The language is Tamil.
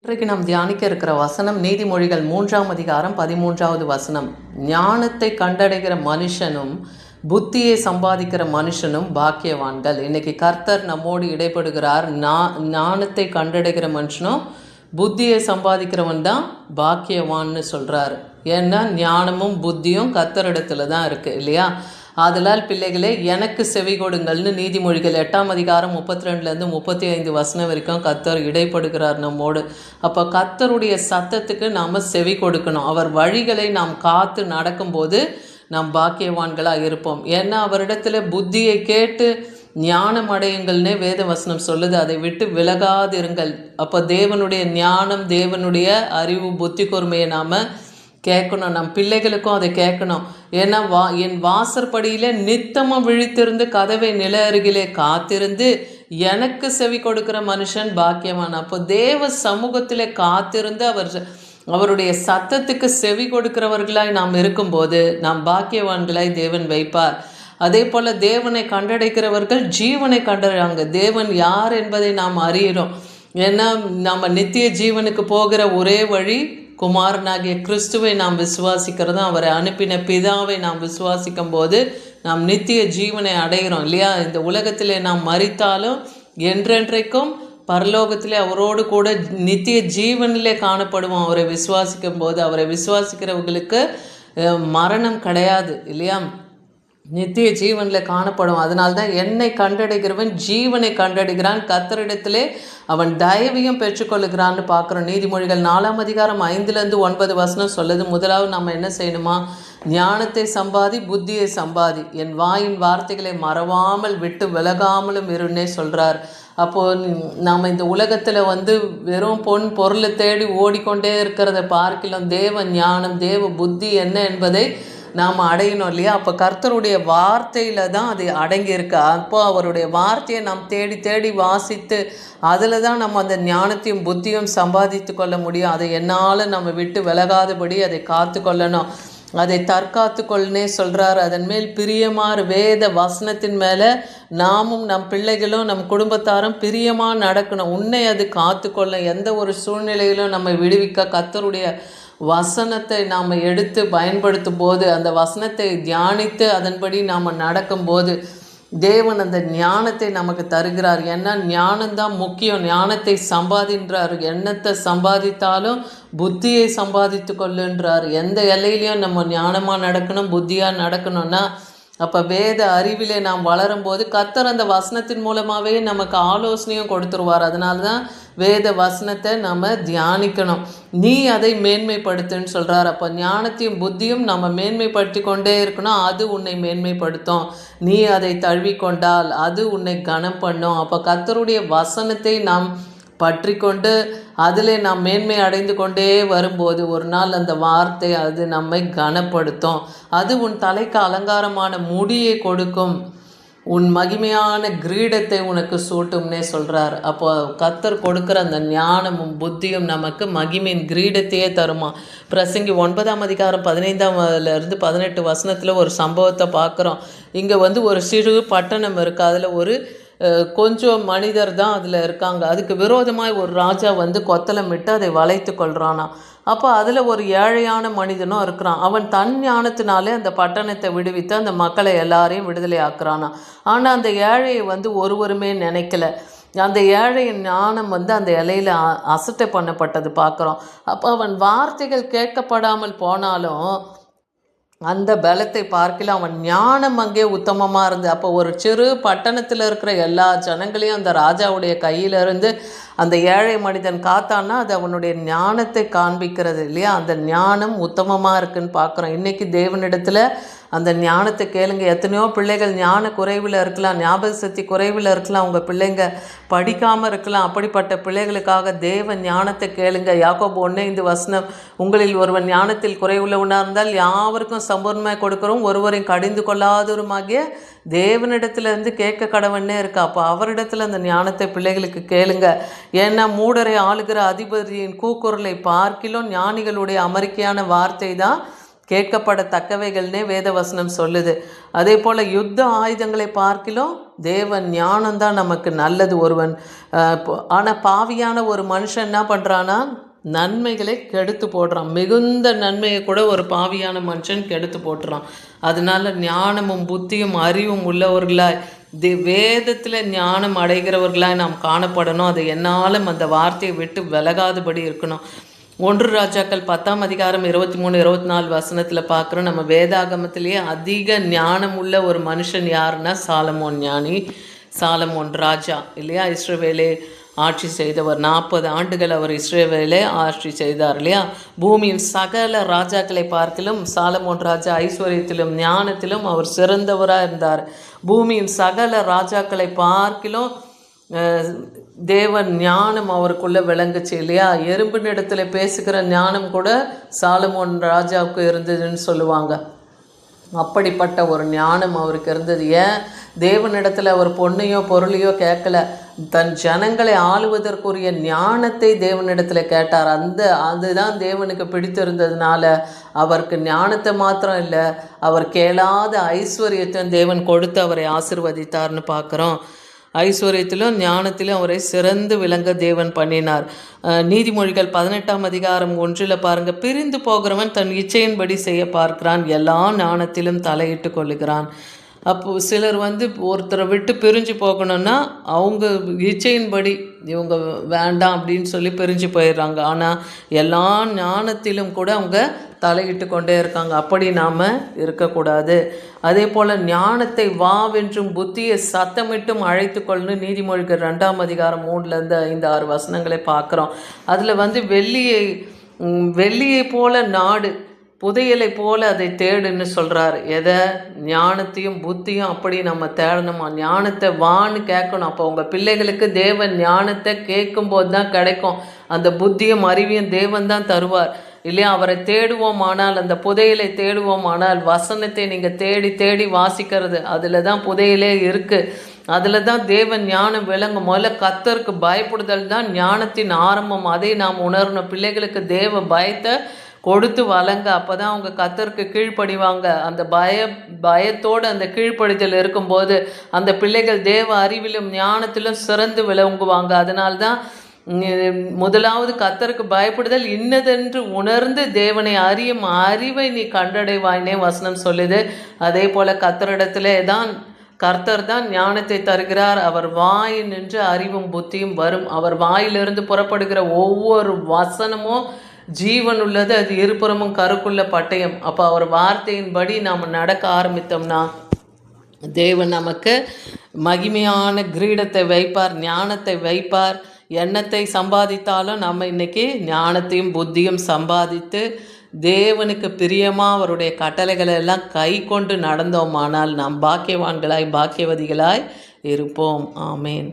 இன்றைக்கு நாம் தியானிக்க இருக்கிற வசனம் நீதிமொழிகள் 3ஆம் அதிகாரம் 13வது வசனம். ஞானத்தை கண்டடைகிற மனுஷனும் புத்தியை சம்பாதிக்கிற மனுஷனும் பாக்கியவான்கள். இன்னைக்கு கர்த்தர் நம்மோடு இடைப்படுகிறார். ஞானத்தை கண்டடைகிற மனுஷனும் புத்தியை சம்பாதிக்கிறவன் தான் பாக்கியவான்னு சொல்கிறார். ஏன்னா ஞானமும் புத்தியும் கர்த்தரிடத்துல தான் இருக்குது இல்லையா? ஆதலால் பிள்ளைகளே, எனக்கு செவி கொடுங்கள்னு நீதிமொழிகள் 8ஆம் அதிகாரம் 32லேருந்து 35 வசனம் வரைக்கும் கர்த்தர் இடைப்படுகிறார் நம்மோடு. அப்போ கர்த்தருடைய சத்தத்துக்கு நாம் செவி கொடுக்கணும். அவர் வழிகளை நாம் காத்து நடக்கும்போது நாம் பாக்கியவான்களாக இருப்போம். ஏன்னா அவரிடத்துல புத்தியை கேட்டு ஞானம் அடையுங்கள்னே வேத வசனம் சொல்லுது. அதை விட்டு விலகாதிருங்கள். அப்போ தேவனுடைய ஞானம், தேவனுடைய அறிவு, புத்தி கூர்மையை நாம் கேட்கணும். நம் பிள்ளைகளுக்கும் அதை கேட்கணும். ஏன்னா என் வாசற்படியில் நித்தமாக விழித்திருந்து கதவை நில அருகிலே காத்திருந்து எனக்கு செவி கொடுக்கிற மனுஷன் பாக்கியவான். அப்போ தேவ சமூகத்தில் காத்திருந்து அவருடைய சத்தத்துக்கு செவி கொடுக்கிறவர்களாய் நாம் இருக்கும்போது நாம் பாக்கியவான்களாய் தேவன் வைப்பார். அதே போல் தேவனை கண்டடைக்கிறவர்கள் ஜீவனை கண்டறாங்க. தேவன் யார் என்பதை நாம் அறிகிறோம். ஏன்னா நம்ம நித்திய ஜீவனுக்கு போகிற ஒரே வழி குமாரனாகிய கிறிஸ்துவை நாம் விசுவாசிக்கிறதும் அவரை அனுப்பின பிதாவை நாம் விசுவாசிக்கும் போது நாம் நித்திய ஜீவனை அடைகிறோம் இல்லையா? இந்த உலகத்திலே நாம் மரித்தாலும் என்றென்றைக்கும் பரலோகத்திலே அவரோடு கூட நித்திய ஜீவனிலே காணப்படுவோம். அவரை விசுவாசிக்கும் போது அவரை விசுவாசிக்கிறவர்களுக்கு மரணம் கிடையாது இல்லையா? நித்திய ஜீவனில் காணப்படும். அதனால்தான் என்னை கண்டடைகிறவன் ஜீவனை கண்டடைகிறான், கர்த்தரிடத்திலே அவன் தயவையும் பெற்றுக்கொள்ளுகிறான்னு பார்க்குறோம். நீதிமொழிகள் 4ஆம் அதிகாரம் 5லேருந்து 9 வசனம் சொல்லுது. முதலாவது நம்ம என்ன செய்யணுமா? ஞானத்தை சம்பாதி, புத்தியை சம்பாதி, என் வாயின் வார்த்தைகளை மறவாமல் விட்டு விலகாமலும் இருன்னே சொல்கிறார். அப்போது நாம் இந்த உலகத்தில் வெறும் பொருளை தேடி ஓடிக்கொண்டே இருக்கிறத பார்க்கலாம். தேவ ஞானம், தேவ புத்தி என்ன என்பதை நாம் அடையணும் இல்லையா? அப்போ கர்த்தருடைய வார்த்தையில் தான் அது அடங்கியிருக்கு. அப்போ அவருடைய வார்த்தையை நாம் தேடி தேடி வாசித்து அதில் தான் நம்ம அந்த ஞானத்தையும் புத்தியும் சம்பாதித்து கொள்ள முடியும். அதை என்னால் நம்ம விட்டு விலகாதபடி அதை காத்து கொள்ளணும். அதை தற்காத்து கொள்ளனே சொல்கிறார். அதன் மேல் பிரியமாக வேத வசனத்தின் மேலே நாமும் நம் பிள்ளைகளும் நம் குடும்பத்தாரும் பிரியமாக நடக்கணும். உன்னை அது காத்து கொள்ள எந்த ஒரு சூழ்நிலையிலும் நம்ம விடுவிக்க கர்த்தருடைய வசனத்தை நாம் எடுத்து பயன்படுத்தும் போது, அந்த வசனத்தை தியானித்து அதன்படி நாம் நடக்கும்போது தேவன் அந்த ஞானத்தை நமக்கு தருகிறார். ஏன்னா ஞானம்தான் முக்கியம். ஞானத்தை சம்பாதின்றார். எண்ணத்தை சம்பாதித்தாலும் புத்தியை சம்பாதித்து கொள்ளுன்றார். எந்த எல்லையிலையும் நம்ம ஞானமாக நடக்கணும், புத்தியாக நடக்கணும்னா அப்போ வேத அறிவிலே நாம் வளரும்போது கர்த்தர் அந்த வசனத்தின் மூலமாகவே நமக்கு ஆலோசனையும் கொடுத்துருவார். அதனால தான் வேத வசனத்தை நம்ம தியானிக்கணும். நீ அதை மேன்மைப்படுத்துன்னு சொல்கிறார். அப்போ ஞானத்தையும் புத்தியும் நம்ம மேன்மைப்படுத்தி கொண்டே இருக்கணும். அது உன்னை மேன்மைப்படுத்தும். நீ அதை தழுவிக்கொண்டால் அது உன்னை கனம் பண்ணும். அப்போ கர்த்தருடைய வசனத்தை நாம் பற்றி கொண்டு அதில் நாம் மேன்மை அடைந்து கொண்டே வரும்போது ஒரு நாள் அந்த வார்த்தை அது நம்மை கனப்படுத்தும். அது உன் தலைக்கு அலங்காரமான முடியை கொடுக்கும், உன் மகிமையான கிரீடத்தை உனக்கு சூட்டும்னே சொல்கிறார். அப்போ கர்த்தர் கொடுக்குற அந்த ஞானமும் புத்தியும் நமக்கு மகிமையின் கிரீடத்தையே தருமா. பிரசங்கி 9ஆம் அதிகாரம் 15லேருந்து 18 வசனத்தில் ஒரு சம்பவத்தை பார்க்குறோம். இங்கே ஒரு சிறு பட்டணம் இருக்குது. அதில் ஒரு கொஞ்சம் மனிதர் தான் அதில் இருக்காங்க. அதுக்கு விரோதமாக ஒரு ராஜா கொத்தளமிட்டு அதை வளைத்து கொள்கிறானா. அப்போ அதில் ஒரு ஏழையான மனிதனும் இருக்கிறான். அவன் தன் ஞானத்தினாலே அந்த பட்டணத்தை விடுவித்து அந்த மக்களை எல்லாரையும் விடுதலை ஆக்குறானா. ஆனால் அந்த ஏழையை ஒருவருமே நினைக்கல. அந்த ஏழையின் ஞானம் அந்த இலையில் அசட்டை பண்ணப்பட்டது பார்க்குறோம். அப்போ அவன் வார்த்தைகள் கேட்கப்படாமல் போனாலும் அந்த பலத்தை பார்க்கல அவன் ஞானம் அங்கே உத்தமமாக இருந்து. அப்போ ஒரு சிறு பட்டணத்தில் இருக்கிற எல்லா ஜனங்களையும் அந்த ராஜாவுடைய கையிலிருந்து அந்த ஏழை மனிதன் காத்தான்னா அது அவனுடைய ஞானத்தை காண்பிக்கிறது இல்லையா? அந்த ஞானம் உத்தமமாக இருக்குன்னு பார்க்குறோம். இன்றைக்கி தேவனிடத்தில் அந்த ஞானத்தை கேளுங்க. எத்தனையோ பிள்ளைகள் ஞான குறைவில் இருக்கலாம், ஞாபக சக்தி குறைவில் இருக்கலாம், உங்கள் பிள்ளைங்க படிக்காமல் இருக்கலாம். அப்படிப்பட்ட பிள்ளைகளுக்காக தேவ ஞானத்தை கேளுங்க. யாக்கோபு 1:5 வசனம், உங்களில் ஒருவன் ஞானத்தில் குறைவுள்ளவனாக இருந்தால் யாவருக்கும் சம்பூர்ணமாக கொடுக்கிறோம், ஒருவரையும் கடிந்து கொள்ளாதவருமாகிய தேவனிடத்துலேருந்து கேட்க கடவன்னே இருக்கு. அப்போ அவரிடத்தில் அந்த ஞானத்தை பிள்ளைகளுக்கு கேளுங்க. ஏன்னா மூடரை ஆளுகிற அதிபதியின் கூக்குரலை பார்க்கிலும் ஞானிகளுடைய அமெரிக்கையான வார்த்தை தான் கேட்கப்படத்தக்கவைகள்னே வேதவசனம் சொல்லுது. அதே போல் யுத்த ஆயுதங்களை பார்க்கிலும் தேவன் ஞானம்தான் நமக்கு நல்லது. ஆனால் பாவியான ஒரு மனுஷன் என்ன பண்ணுறான்னா நன்மைகளை கெடுத்து போடுறான். மிகுந்த நன்மையை கூட ஒரு பாவியான மனுஷன் கெடுத்து போட்டுறான். அதனால ஞானமும் புத்தியும் அறிவும் உள்ளவர்களாய் வேதத்தில் ஞானம் அடைகிறவர்களாய் நாம் காணப்படணும். அது என்னாலும் அந்த வார்த்தையை விட்டு விலகாதபடி இருக்கணும். 1 ராஜாக்கள் 10ஆம் அதிகாரம் 23-24 வசனத்தில் பார்க்குறோம். நம்ம வேதாகமத்திலேயே அதிக ஞானம் உள்ள ஒரு மனுஷன் யாருன்னா சாலமோன் ஞானி, சாலமோன் ராஜா இல்லையா. இஸ்ரவேலே ஆட்சி செய்தவர். 40 ஆண்டுகள் அவர் இஸ்ரவேலே ஆட்சி செய்தார் இல்லையா. பூமியின் சகல ராஜாக்களை பார்க்கிலும் சாலமோன் ராஜா ஐஸ்வர்யத்திலும் ஞானத்திலும் அவர் சிறந்தவராக இருந்தார். பூமியின் சகல ராஜாக்களை பார்க்கிலும் தேவன் ஞானம் அவருக்குள்ளே விளங்குச்சு இல்லையா. எறும்பினிடத்தில் பேசுகிற ஞானம் கூட சாலமோன் ராஜாவுக்கு இருந்ததுன்னு சொல்லுவாங்க. அப்படிப்பட்ட ஒரு ஞானம் அவருக்கு இருந்தது. ஏன் தேவனிடத்தில் அவர் பொண்ணையோ பொருளையோ கேட்கல, தன் ஜனங்களை ஆளுவதற்குரிய ஞானத்தை தேவனிடத்தில் கேட்டார். அதுதான் தேவனுக்கு பிடித்திருந்ததுனால அவருக்கு ஞானத்தை மாத்திரம் இல்லை, அவர் கேளாத ஐஸ்வர்யத்தை தேவன் கொடுத்து அவரை ஆசிர்வதித்தார்னு பார்க்குறோம். ஐஸ்வர்யத்திலும் ஞானத்திலும் அவரை சிறந்து விளங்க தேவன் பண்ணினார். நீதிமொழிகள் 18ஆம் அதிகாரம் 1 பாருங்கள். பிரிந்து போகிறவன் தன் இச்சையின்படி செய்ய பார்க்கிறான், எல்லா ஞானத்திலும் தலையிட்டு கொள்ளுகிறான். அப்போது சிலர் ஒருத்தரை விட்டு பிரிஞ்சு போகணுன்னா அவங்க இச்சையின்படி இவங்க வேண்டாம் அப்படின்னு சொல்லி பிரிஞ்சு போயிடுறாங்க. ஆனால் எல்லா ஞானத்திலும் கூட அவங்க தலையிட்டு கொண்டே இருக்காங்க. அப்படி நாம் இருக்கக்கூடாது. அதே போல் ஞானத்தை வாவென்றும் புத்தியை சத்தமிட்டும் அழைத்து கொள்ளணும். நீதிமொழிகள் 2ஆம் அதிகாரம் 3-5-6 வசனங்களை பார்க்குறோம். அதில் வெள்ளியை போல நாடு, புதையலை போல அதை தேடுன்னு சொல்கிறார். எதை? ஞானத்தையும் புத்தியும் அப்படி நம்ம தேடணுமா. ஞானத்தை வான்னு கேட்கணும். அப்போ உங்கள் பிள்ளைகளுக்கு தேவன் ஞானத்தை கேட்கும்போது தான் கிடைக்கும். அந்த புத்தியும் அறிவியும் தேவன் தான் தருவார் இல்லையா. அவரை தேடுவோமானால், அந்த புதையலை தேடுவோமானால், வசனத்தை நீங்கள் தேடி தேடி வாசிக்கிறது, அதில் தான் புதையலே இருக்குது. அதில் தான் தேவன் ஞானம் விளங்கும். முதல்ல கர்த்தருக்கு பயப்படுதல் தான் ஞானத்தின் ஆரம்பம். அதை நாம் உணரணும். பிள்ளைகளுக்கு தேவ பயத்தை கொடுத்து வளங்க. அப்போ தான் அவங்க கர்த்தருக்கு கீழ்ப்படிவாங்க. அந்த பயத்தோடு அந்த கீழ்ப்படிதல் இருக்கும்போது அந்த பிள்ளைகள் தேவ அறிவிலும் ஞானத்திலும் சிறந்து விளங்குவாங்க. அதனால்தான் முதலாவது கர்த்தருக்கு பயப்படுதல், இன்னதென்று உணர்ந்து தேவனை அறியும் அறிவை நீ கண்டடைவாய்னே வசனம் சொல்லுது. அதே போல் கர்த்தர் தான் ஞானத்தை தருகிறார். அவர் வாய் நின்று அறிவும் புத்தியும் வரும். அவர் வாயிலிருந்து புறப்படுகிற ஒவ்வொரு வசனமும் ஜீவன் உள்ளது, அது இருபுறமும் கருக்குள்ள பட்டயம். அப்போ அவர் வார்த்தையின்படி நாம் நடக்க ஆரம்பித்தோம்னா தேவன் நமக்கு மகிமையான கிரீடத்தை வைப்பார், ஞானத்தை வைப்பார். எண்ணத்தை சம்பாதித்தாலும் நம்ம இன்னைக்கு ஞானத்தையும் புத்தியும் சம்பாதித்து தேவனுக்கு பிரியமாக அவருடைய கட்டளைகளை எல்லாம் கை கொண்டு நடந்தோமானால் நாம் பாக்கியவான்களாய் பாக்கியவதிகளாய் இருப்போம். ஆமேன்.